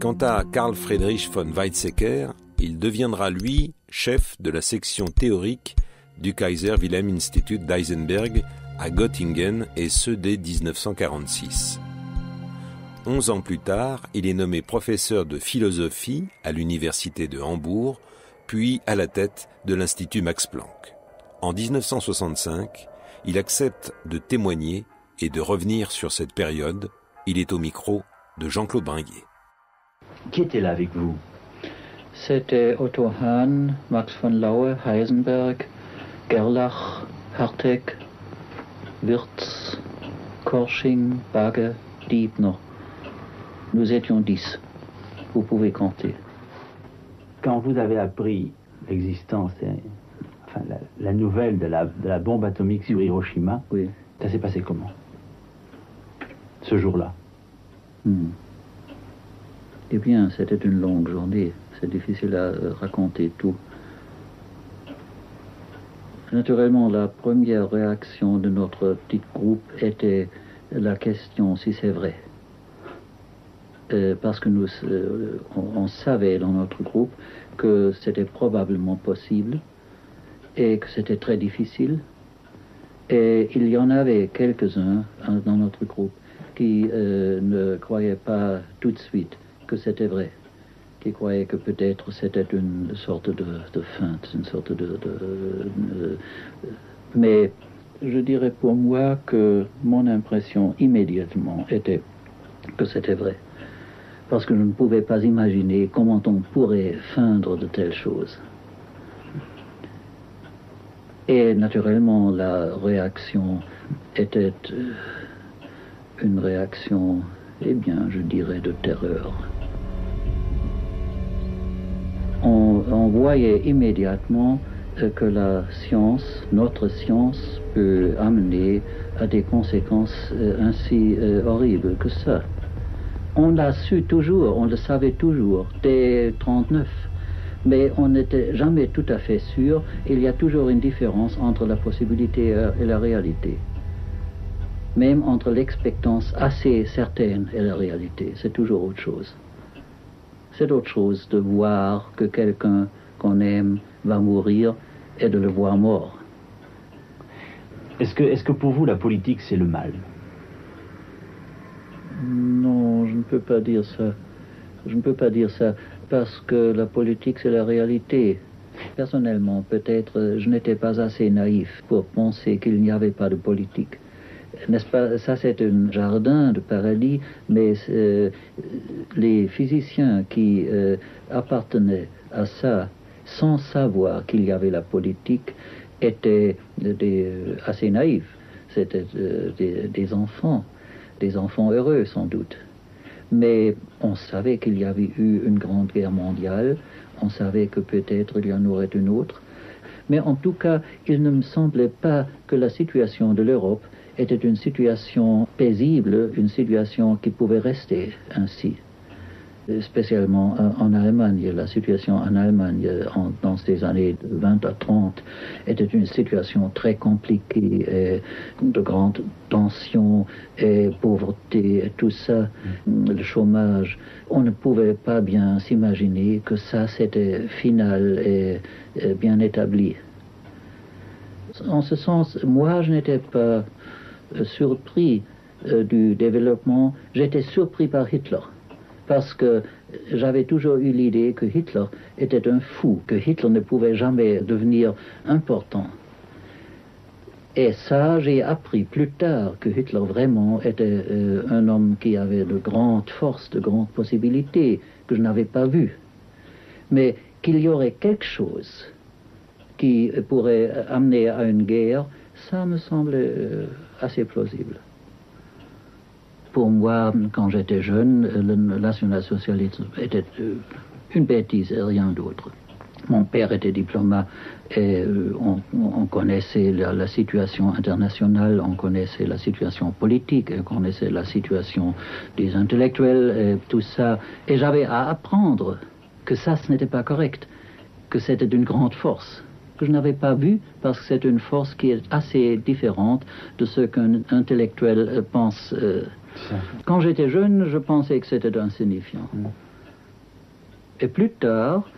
Quant à Karl Friedrich von Weizsäcker, il deviendra lui chef de la section théorique du Kaiser Wilhelm Institut d'Eisenberg à Göttingen et ce dès 1946. 11 ans plus tard, il est nommé professeur de philosophie à l'université de Hambourg, puis à la tête de l'Institut Max Planck. En 1965, il accepte de témoigner et de revenir sur cette période. Il est au micro de Jean-Claude Bringuier. Qui était là avec vous? C'était Otto Hahn, Max von Laue, Heisenberg, Gerlach, Harteg, Wirtz, Korsching, Bagge, Diebner. Nous étions 10. Vous pouvez compter. Quand vous avez appris l'existence, enfin la nouvelle de la bombe atomique sur Hiroshima, oui. Ça s'est passé comment? Ce jour-là? Eh bien, c'était une longue journée. C'est difficile à raconter tout. Naturellement, la première réaction de notre petit groupe était la question si c'est vrai. Parce que on savait dans notre groupe que c'était probablement possible et que c'était très difficile. Et il y en avait quelques-uns dans notre groupe qui ne croyaient pas tout de suite que c'était vrai, qui croyaient que peut-être c'était une sorte de feinte, une sorte mais je dirais pour moi que mon impression immédiatement était que c'était vrai. Parce que je ne pouvais pas imaginer comment on pourrait feindre de telles choses. Et naturellement, la réaction était une réaction, eh bien, je dirais, de terreur. On voyait immédiatement que la science, notre science, peut amener à des conséquences ainsi horribles que ça. On l'a su toujours, on le savait toujours, dès 1939. Mais on n'était jamais tout à fait sûr. Il y a toujours une différence entre la possibilité et la réalité. Même entre l'expectance assez certaine et la réalité. C'est toujours autre chose. C'est autre chose de voir que quelqu'un qu'on aime va mourir et de le voir mort. Est-ce que pour vous la politique c'est le mal? Non, je ne peux pas dire ça. Je ne peux pas dire ça parce que la politique c'est la réalité. Personnellement, peut-être je n'étais pas assez naïf pour penser qu'il n'y avait pas de politique. N'est-ce pas? Ça c'est un jardin de paradis, mais les physiciens qui appartenaient à ça sans savoir qu'il y avait la politique étaient assez naïfs. C'était des enfants heureux sans doute. Mais on savait qu'il y avait eu une grande guerre mondiale, on savait que peut-être il y en aurait une autre. Mais en tout cas, il ne me semblait pas que la situation de l'Europe était une situation paisible, une situation qui pouvait rester ainsi. Spécialement en Allemagne, la situation en Allemagne dans ces années 20 à 30 était une situation très compliquée, et de grandes tensions et pauvreté et tout ça, le chômage. On ne pouvait pas bien s'imaginer que ça c'était final et bien établi. En ce sens, moi je n'étais pas surpris du développement, j'étais surpris par Hitler. Parce que j'avais toujours eu l'idée que Hitler était un fou, que Hitler ne pouvait jamais devenir important. Et ça, j'ai appris plus tard que Hitler vraiment était un homme qui avait de grandes forces, de grandes possibilités, que je n'avais pas vues. Mais qu'il y aurait quelque chose qui pourrait amener à une guerre, ça me semblait assez plausible. Pour moi, quand j'étais jeune, le national-socialisme était une bêtise et rien d'autre. Mon père était diplomate et on connaissait la situation internationale, on connaissait la situation politique, on connaissait la situation des intellectuels et tout ça. Et j'avais à apprendre que ça, ce n'était pas correct, que c'était d'une grande force, que je n'avais pas vu parce que c'est une force qui est assez différente de ce qu'un intellectuel pense Quand j'étais jeune, je pensais que c'était insignifiant. Et plus tard,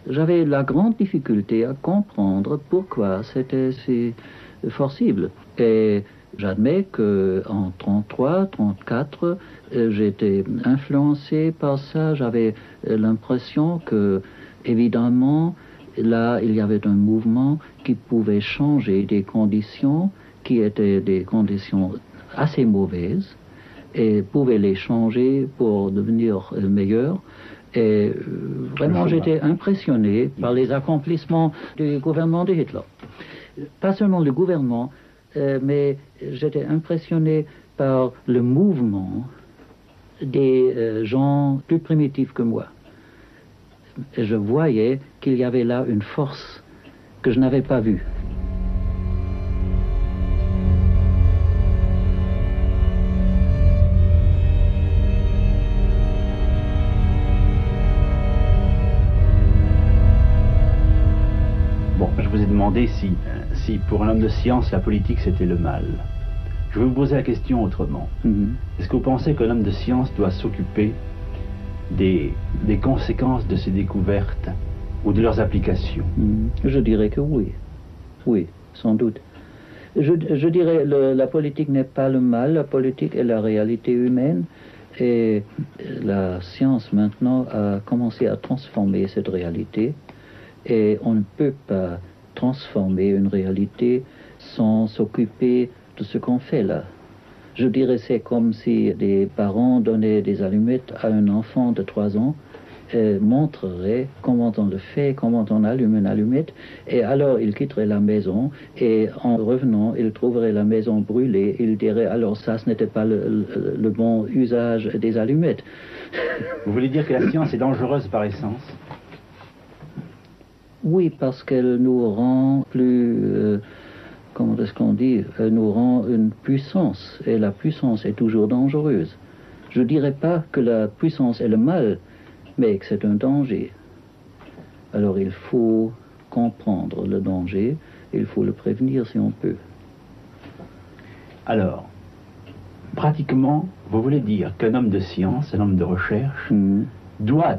j'avais la grande difficulté à comprendre pourquoi c'était si forcible. Et j'admets qu'en 33, 34, j'étais influencé par ça. J'avais l'impression que, évidemment, là, il y avait un mouvement qui pouvait changer des conditions qui étaient des conditions assez mauvaises et pouvait les changer pour devenir meilleures. Et vraiment, j'étais impressionné par les accomplissements du gouvernement de Hitler. Pas seulement le gouvernement, mais j'étais impressionné par le mouvement des gens plus primitifs que moi. Et je voyais qu'il y avait là une force que je n'avais pas vue. Bon, je vous ai demandé si pour un homme de science, la politique c'était le mal. Je vais vous poser la question autrement. Est-ce que vous pensez qu'un homme de science doit s'occuper des conséquences de ces découvertes ou de leurs applications? Je dirais que oui. Oui, sans doute. Je dirais la politique n'est pas le mal, la politique est la réalité humaine. Et la science maintenant a commencé à transformer cette réalité. Et on ne peut pas transformer une réalité sans s'occuper de ce qu'on fait là. Je dirais c'est comme si des parents donnaient des allumettes à un enfant de 3 ans, montreraient comment on le fait, comment on allume une allumette, et alors il quitterait la maison, et en revenant, il trouverait la maison brûlée, il dirait alors ça, ce n'était pas le bon usage des allumettes. Vous voulez dire que la science est dangereuse par essence? Oui, parce qu'elle nous rend plus, comment est-ce qu'on dit, elle nous rend une puissance, et la puissance est toujours dangereuse. Je ne dirais pas que la puissance est le mal, mais que c'est un danger. Alors il faut comprendre le danger, il faut le prévenir si on peut. Alors, pratiquement, vous voulez dire qu'un homme de science, un homme de recherche, doit,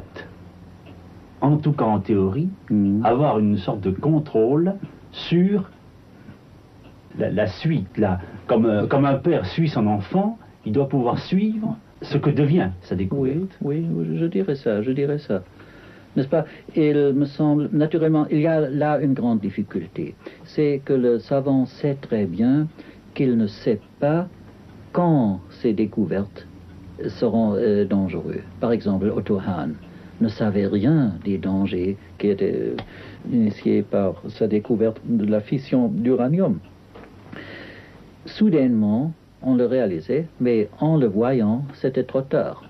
en tout cas en théorie, avoir une sorte de contrôle sur la suite. Là. Comme un père suit son enfant, il doit pouvoir suivre ce que devient sa découverte. Oui, je dirais ça. N'est-ce pas? Il me semble, naturellement, il y a là une grande difficulté. C'est que le savant sait très bien qu'il ne sait pas quand ces découvertes seront dangereuses. Par exemple, Otto Hahn ne savait rien des dangers qui étaient initiés par sa découverte de la fission d'uranium. Soudainement, on le réalisait, mais en le voyant, c'était trop tard.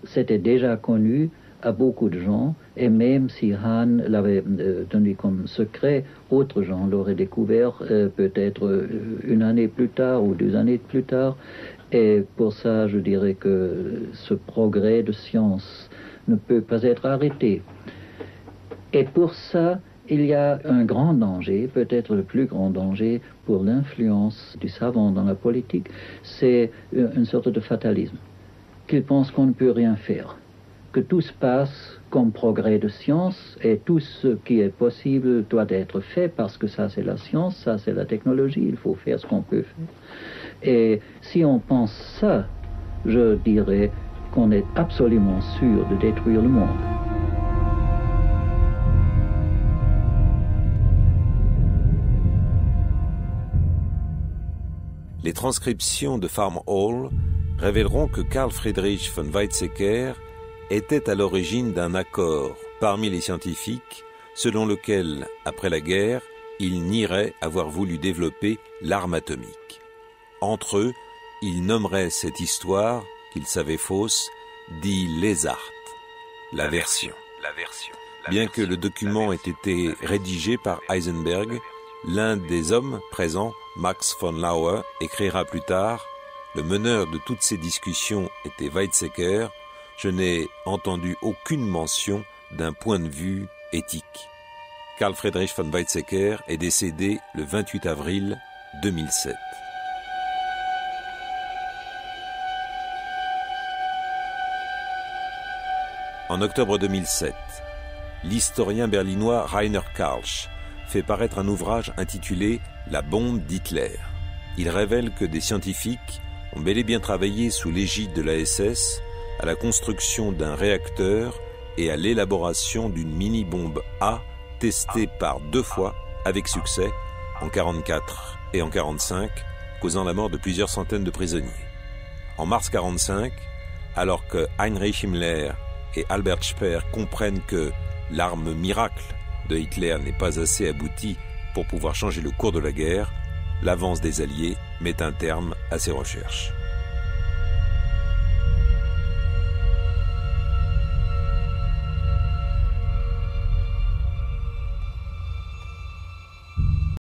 C'était déjà connu à beaucoup de gens, et même si Hahn l'avait tenu comme secret, autres gens l'auraient découvert peut-être une année plus tard ou 2 années plus tard. Et pour ça, je dirais que ce progrès de science ne peut pas être arrêté. Et pour ça, il y a un grand danger, peut-être le plus grand danger pour l'influence du savant dans la politique, c'est une sorte de fatalisme, qu'il pense qu'on ne peut rien faire, que tout se passe comme progrès de science et tout ce qui est possible doit être fait parce que ça c'est la science, ça c'est la technologie, il faut faire ce qu'on peut faire. Et si on pense ça, je dirais qu'on est absolument sûr de détruire le monde. Les transcriptions de Farm Hall révéleront que Carl Friedrich von Weizsäcker était à l'origine d'un accord parmi les scientifiques selon lequel, après la guerre, il nierait avoir voulu développer l'arme atomique. Entre eux, ils nommeraient cette histoire, qu'ils savaient fausse, dit Lesart, la version. Bien que le document ait été rédigé par Heisenberg, l'un des hommes présents, Max von Laue, écrira plus tard « Le meneur de toutes ces discussions était Weizsäcker. Je n'ai entendu aucune mention d'un point de vue éthique. » Carl Friedrich von Weizsäcker est décédé le 28 avril 2007. En octobre 2007, l'historien berlinois Rainer Karlsch fait paraître un ouvrage intitulé « La bombe d'Hitler ». Il révèle que des scientifiques ont bel et bien travaillé sous l'égide de la SS à la construction d'un réacteur et à l'élaboration d'une mini-bombe A testée par 2 fois avec succès en 1944 et en 1945, causant la mort de plusieurs centaines de prisonniers. En mars 1945, alors que Heinrich Himmler et Albert Speer comprennent que l'arme miracle de Hitler n'est pas assez aboutie pour pouvoir changer le cours de la guerre, l'avance des Alliés met un terme à ces recherches.